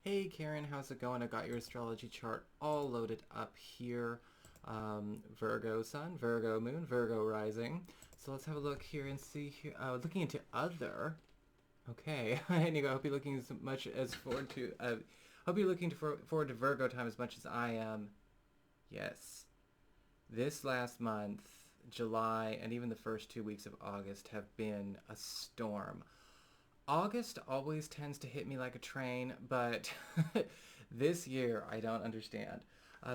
Hey Karen, how's it going? I got your astrology chart all loaded up here. Virgo sun, Virgo moon, Virgo rising. So let's have a look here and see here. Looking into other. Okay, and you go. Hope you're looking as much as forward to. Hope you're looking forward to Virgo time as much as I am. Yes, this last month, July, and even the first 2 weeks of August have been a storm. August always tends to hit me like a train, but this year I don't understand.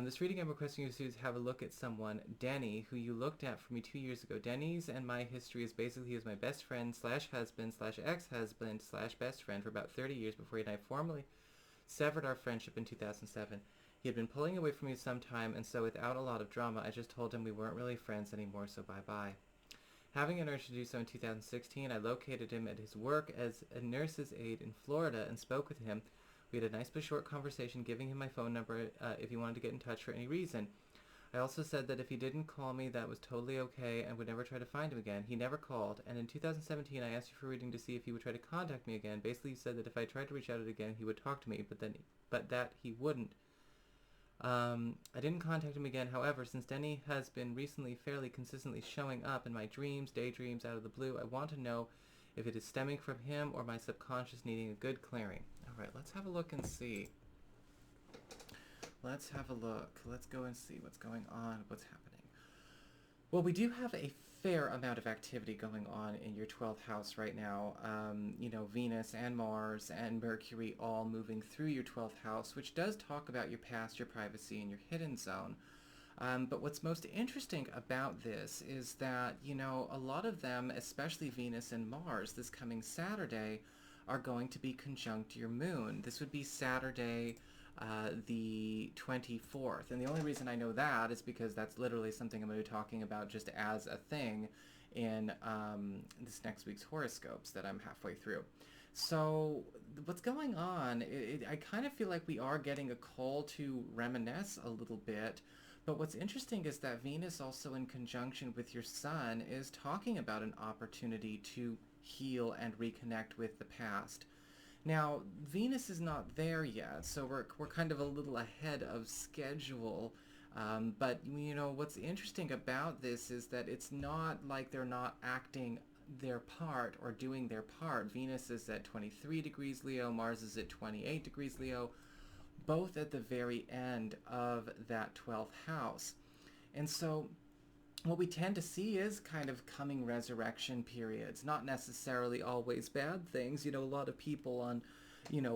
This reading I'm requesting you to have a look at someone, Denny, who you looked at for me 2 years ago. Denny's and my history is basically he was my best friend slash husband slash ex-husband slash best friend for about 30 years before he and I formally severed our friendship in 2007. He had been pulling away from me some time, and so without a lot of drama, I just told him we weren't really friends anymore, so bye-bye. Having an urge to do so in 2016, I located him at his work as a nurse's aide in Florida and spoke with him. We had a nice but short conversation, giving him my phone number if he wanted to get in touch for any reason. I also said that if he didn't call me, that was totally okay and would never try to find him again. He never called, and in 2017, I asked you for a reading to see if he would try to contact me again. Basically, he said that if I tried to reach out again, he would talk to me, but that he wouldn't. I didn't contact him again. However, since Denny has been recently fairly consistently showing up in my dreams, daydreams, out of the blue, I want to know if it is stemming from him or my subconscious needing a good clearing. All right, let's have a look and see. Let's have a look. Let's go and see what's going on, what's happening. Well, we do have a fair amount of activity going on in your 12th house right now. Venus and Mars and Mercury all moving through your 12th house, which does talk about your past, your privacy, and your hidden zone. But what's most interesting about this is that, a lot of them, especially Venus and Mars, this coming Saturday, are going to be conjunct your moon. This would be Saturday, the 24th. And the only reason I know that is because that's literally something I'm going to be talking about just as a thing in this next week's horoscopes that I'm halfway through. So, what's going on? I kind of feel like we are getting a call to reminisce a little bit. But what's interesting is that Venus, also in conjunction with your Sun, is talking about an opportunity to heal and reconnect with the past. Now, Venus is not there yet, so we're kind of a little ahead of schedule. But, what's interesting about this is that it's not like they're not acting their part or doing their part. Venus is at 23 degrees Leo, Mars is at 28 degrees Leo, both at the very end of that 12th house. And so what we tend to see is kind of coming resurrection periods, not necessarily always bad things. A lot of people on,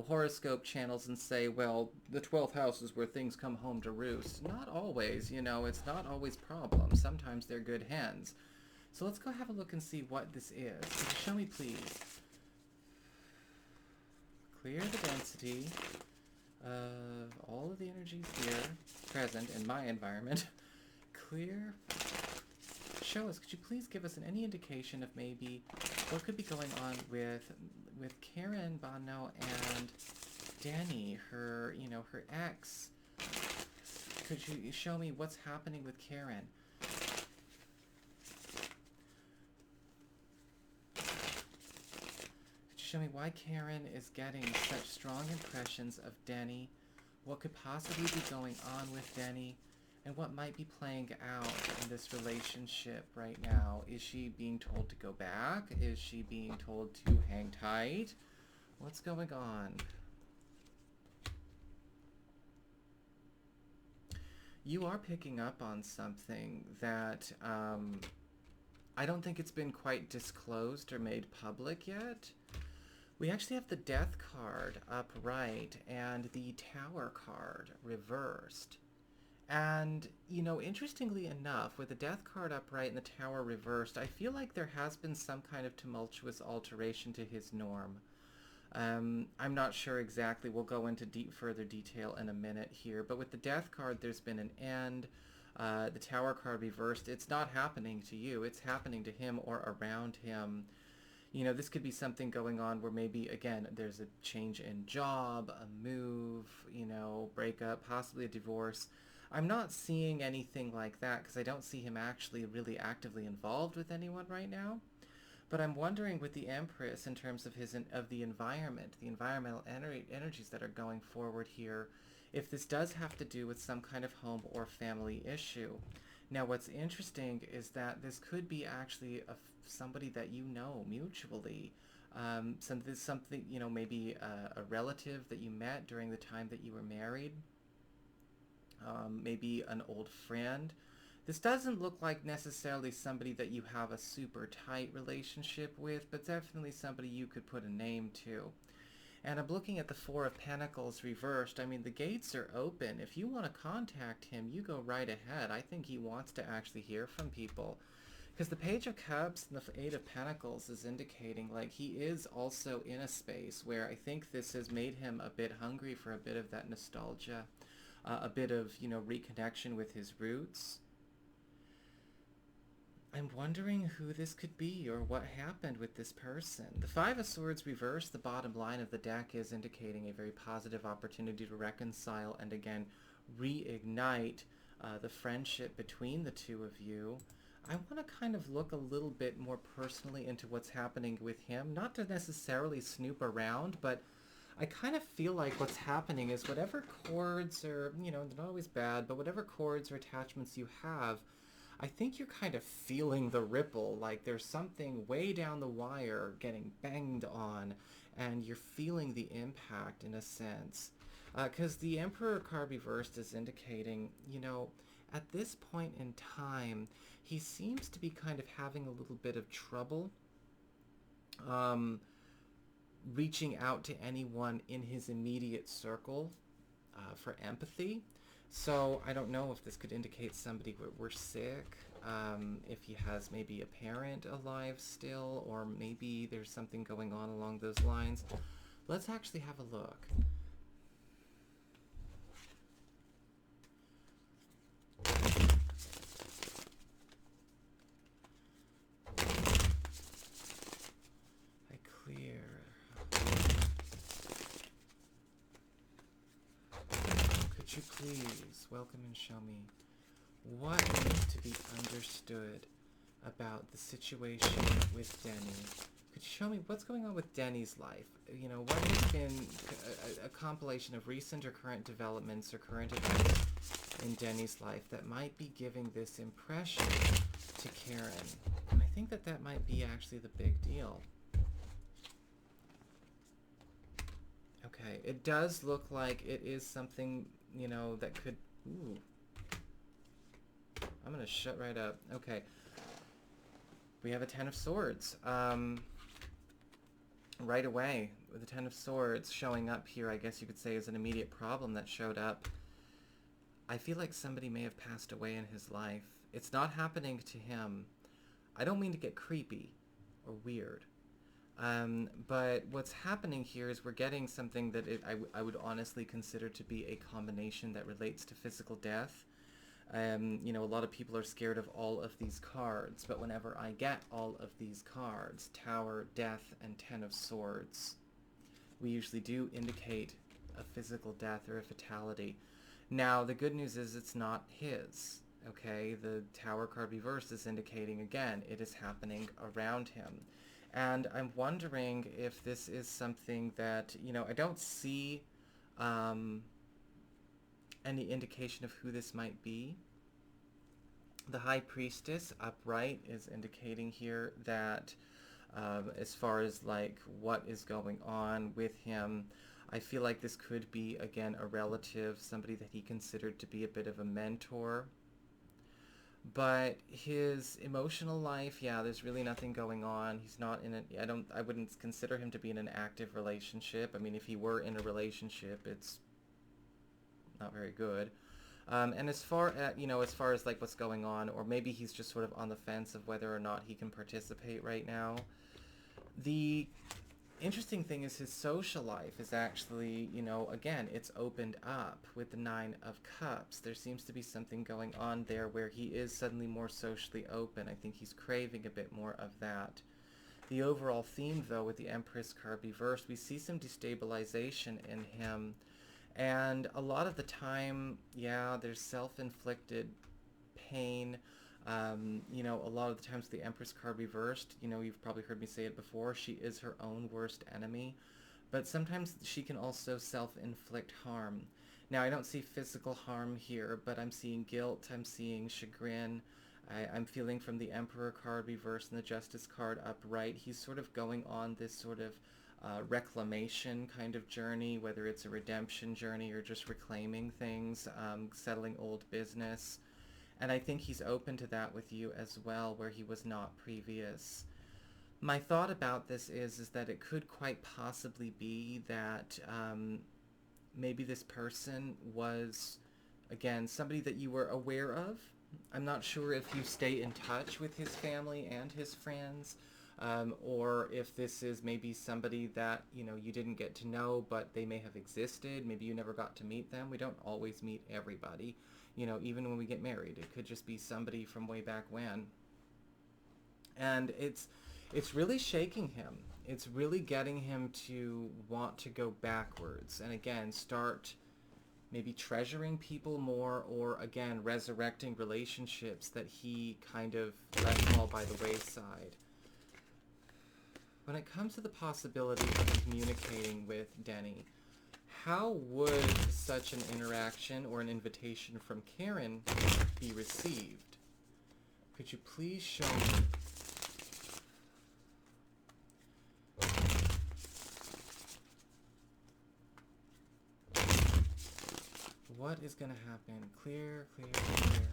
horoscope channels and say, well, the 12th house is where things come home to roost. Not always, it's not always problems. Sometimes they're good hens. So let's go have a look and see what this is. Could you show me, please? Clear the density of all of the energies here present in my environment. Clear. Show us. Could you please give us any indication of maybe what could be going on with Karen Bono and Danny, her ex? Could you show me what's happening with Karen? Show me why Karen is getting such strong impressions of Denny, what could possibly be going on with Denny, and what might be playing out in this relationship right now. Is she being told to go back? Is she being told to hang tight? What's going on? You are picking up on something that I don't think it's been quite disclosed or made public yet. We actually have the Death card upright and the Tower card reversed. And, interestingly enough, with the Death card upright and the Tower reversed, I feel like there has been some kind of tumultuous alteration to his norm. I'm not sure exactly. We'll go into further detail in a minute here. But with the Death card, there's been an end. The Tower card reversed. It's not happening to you. It's happening to him or around him. This could be something going on where maybe, again, there's a change in job, a move, breakup, possibly a divorce. I'm not seeing anything like that because I don't see him actually really actively involved with anyone right now. But I'm wondering with the Empress in terms of of the environment, the environmental energies that are going forward here, if this does have to do with some kind of home or family issue. Now, what's interesting is that this could be actually somebody that you know mutually. Something, maybe a relative that you met during the time that you were married, maybe an old friend. This doesn't look like necessarily somebody that you have a super tight relationship with, but definitely somebody you could put a name to. And I'm looking at the Four of Pentacles reversed. I mean, the gates are open. If you want to contact him, you go right ahead. I think he wants to actually hear from people. Because the Page of Cups and the Eight of Pentacles is indicating like he is also in a space where I think this has made him a bit hungry for a bit of that nostalgia, a bit of, reconnection with his roots. I'm wondering who this could be or what happened with this person. The Five of Swords reversed, the bottom line of the deck is indicating a very positive opportunity to reconcile and again reignite the friendship between the two of you. I want to kind of look a little bit more personally into what's happening with him. Not to necessarily snoop around, but I kind of feel like what's happening is whatever cords or, they're not always bad, but whatever cords or attachments you have, I think you're kind of feeling the ripple, like there's something way down the wire getting banged on, and you're feeling the impact in a sense. Because the Emperor card reversed is indicating, at this point in time, he seems to be kind of having a little bit of trouble reaching out to anyone in his immediate circle for empathy. So I don't know if this could indicate somebody we're sick, if he has maybe a parent alive still, or maybe there's something going on along those lines. Let's actually have a look. I clear. Could you please welcome and show me what needs to be understood about the situation with Denny? Could you show me what's going on with Denny's life? What has been a compilation of recent or current developments or current events in Denny's life that might be giving this impression to Karen? And I think that might be actually the big deal. Okay, it does look like it is something, that could... Ooh. I'm going to shut right up. Okay. We have a Ten of Swords. Right away, with the Ten of Swords showing up here, I guess you could say is an immediate problem that showed up. I feel like somebody may have passed away in his life. It's not happening to him. I don't mean to get creepy or weird. But what's happening here is we're getting something that I would honestly consider to be a combination that relates to physical death. A lot of people are scared of all of these cards, but whenever I get all of these cards, Tower, Death, and Ten of Swords, we usually do indicate a physical death or a fatality. Now, the good news is it's not his, okay? The Tower card reverse is indicating, again, it is happening around him. And I'm wondering if this is something that, I don't see any indication of who this might be. The High Priestess upright is indicating here that as far as like what is going on with him, I feel like this could be, again, a relative, somebody that he considered to be a bit of a mentor. But his emotional life, yeah, there's really nothing going on. He's not in it. I wouldn't consider him to be in an active relationship. I mean, if he were in a relationship, it's not very good. And as far as like what's going on, or maybe he's just sort of on the fence of whether or not he can participate right now. The interesting thing is his social life is actually, again, it's opened up with the Nine of Cups. There seems to be something going on there where he is suddenly more socially open. I think he's craving a bit more of that. The overall theme, though, with the Empress card reversed, we see some destabilization in him. And a lot of the time, yeah, there's self-inflicted pain. You know, a lot of the times the Empress card reversed, you know, you've probably heard me say it before, she is her own worst enemy. But sometimes she can also self-inflict harm. Now, I don't see physical harm here, but I'm seeing guilt, I'm seeing chagrin. I'm feeling from the Emperor card reversed and the Justice card upright, he's sort of going on this sort of reclamation kind of journey, whether it's a redemption journey or just reclaiming things, settling old business. And I think he's open to that with you as well, where he was not previous. My thought about this is that it could quite possibly be that maybe this person was, again, somebody that you were aware of. I'm not sure if you stay in touch with his family and his friends, or if this is maybe somebody that, you know, you didn't get to know, but they may have existed. Maybe you never got to meet them. We don't always meet everybody, you know, even when we get married. It could just be somebody from way back when. And it's really shaking him. It's really getting him to want to go backwards and again start maybe treasuring people more, or again resurrecting relationships that he kind of let fall by the wayside. When it comes to the possibility of communicating with Denny, how would such an interaction or an invitation from Karen be received? Could you please show me? What is going to happen? Clear, clear, clear.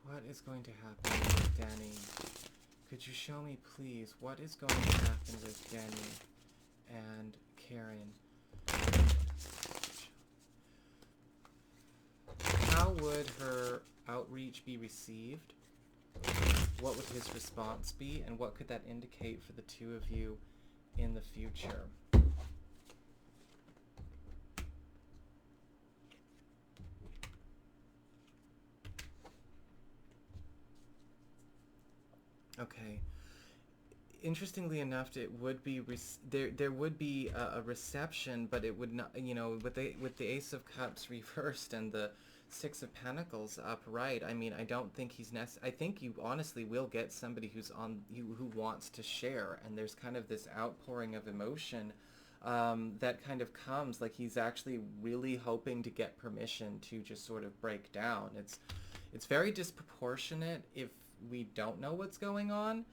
What is going to happen with Denny? Could you show me, please, what is going to happen with Denny and Karen? How would her outreach be received? What would his response be? And what could that indicate for the two of you in the future? Okay. Interestingly enough, it would be there would be a reception, but it would not. You know, with the Ace of Cups reversed and the Six of Pentacles upright. I mean, I don't think he's I think you honestly will get somebody who's on you who wants to share, and there's kind of this outpouring of emotion that kind of comes like he's actually really hoping to get permission to just sort of break down. It's very disproportionate if we don't know what's going on.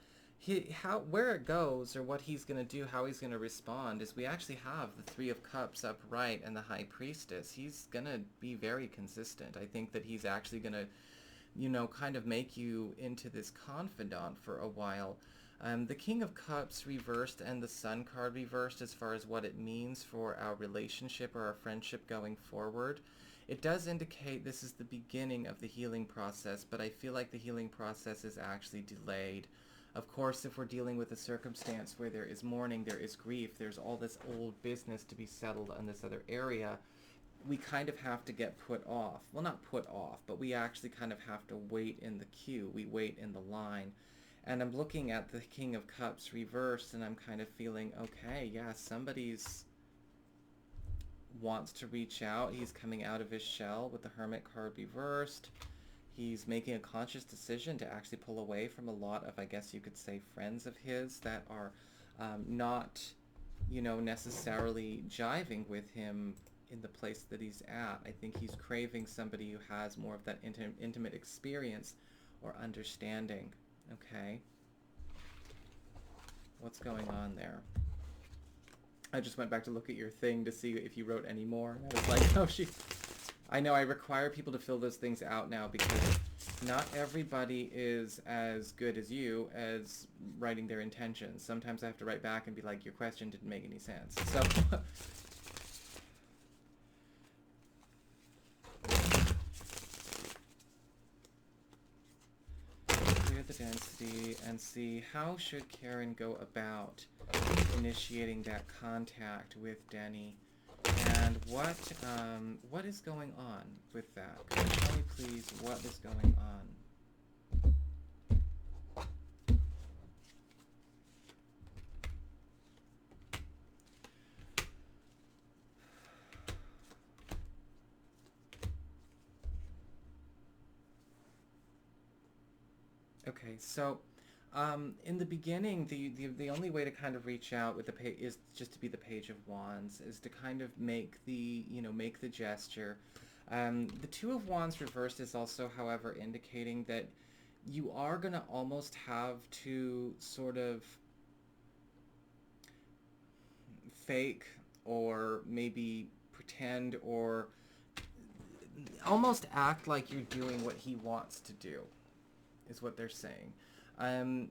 Where it goes or what he's going to do, how he's going to respond is we actually have the Three of Cups upright and the High Priestess. He's going to be very consistent. I think that he's actually going to, you know, kind of make you into this confidant for a while. The King of Cups reversed and the Sun card reversed as far as what it means for our relationship or our friendship going forward. It does indicate this is the beginning of the healing process, but I feel like the healing process is actually delayed. Of course, if we're dealing with a circumstance where there is mourning, there is grief, there's all this old business to be settled in this other area, we kind of have to get put off. Well, not put off, but we actually kind of have to wait in the queue. We wait in the line. And I'm looking at the King of Cups reversed, and I'm kind of feeling, okay, yeah, somebody's wants to reach out. He's coming out of his shell with the Hermit card reversed. He's making a conscious decision to actually pull away from a lot of, I guess you could say, friends of his that are not, you know, necessarily jiving with him in the place that he's at. I think he's craving somebody who has more of that intimate experience or understanding. Okay? What's going on there? I just went back to look at your thing to see if you wrote any more. I was like, oh, I know I require people to fill those things out now because not everybody is as good as you as writing their intentions. Sometimes I have to write back and be like, your question didn't make any sense. So clear the density and see how should Karen go about initiating that contact with Denny. And what is going on with that? Could you tell me, please, what is going on? Okay, so in the beginning, the only way to kind of reach out with the page is just to be the Page of Wands, is to kind of make make the gesture. The Two of Wands reversed is also, however, indicating that you are gonna almost have to sort of fake or maybe pretend or almost act like you're doing what he wants to do, is what they're saying. Um,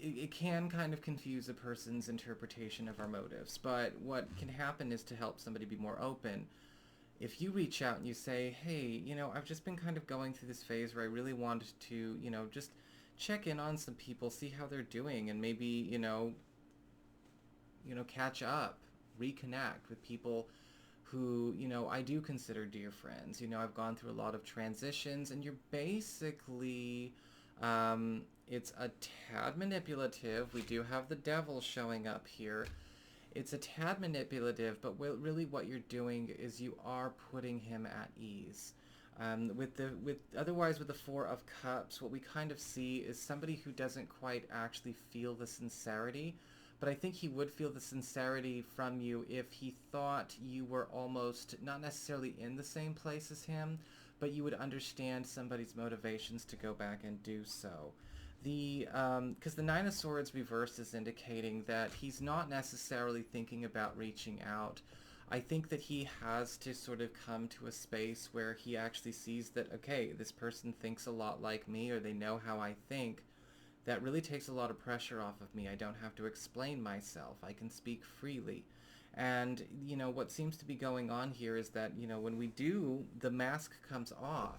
it can kind of confuse a person's interpretation of our motives, but what can happen is to help somebody be more open. If you reach out and you say, hey, I've just been kind of going through this phase where I really wanted to, just check in on some people, see how they're doing, and maybe, catch up, reconnect with people who, I do consider dear friends. I've gone through a lot of transitions, and you're basically, it's a tad manipulative. We do have the devil showing up here. It's a tad manipulative, but really what you're doing is you are putting him at ease. Otherwise with the Four of Cups, what we kind of see is somebody who doesn't quite actually feel the sincerity, but I think he would feel the sincerity from you if he thought you were almost not necessarily in the same place as him, but you would understand somebody's motivations to go back and do so. Because the Nine of Swords reversed is indicating that he's not necessarily thinking about reaching out. I think that he has to sort of come to a space where he actually sees that, okay, this person thinks a lot like me, or they know how I think. That really takes a lot of pressure off of me. I don't have to explain myself. I can speak freely. And, what seems to be going on here is that, when we do, the mask comes off.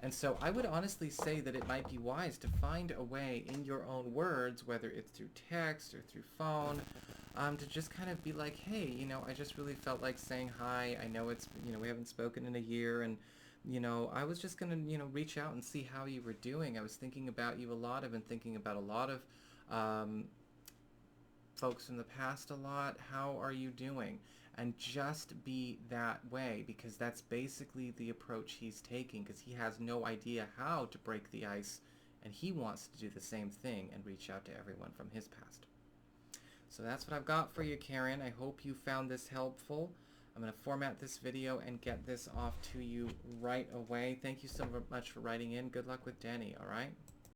And so I would honestly say that it might be wise to find a way in your own words, whether it's through text or through phone, to just kind of be like, hey, I just really felt like saying hi. I know it's, we haven't spoken in a year, and, I was just going to, reach out and see how you were doing. I was thinking about you a lot. I've been thinking about a lot of folks from the past a lot. How are you doing? And just be that way, because that's basically the approach he's taking, because he has no idea how to break the ice, and he wants to do the same thing and reach out to everyone from his past. So that's what I've got for you, Karen. I hope you found this helpful. I'm going to format this video and get this off to you right away. Thank you so much for writing in. Good luck with Danny, all right?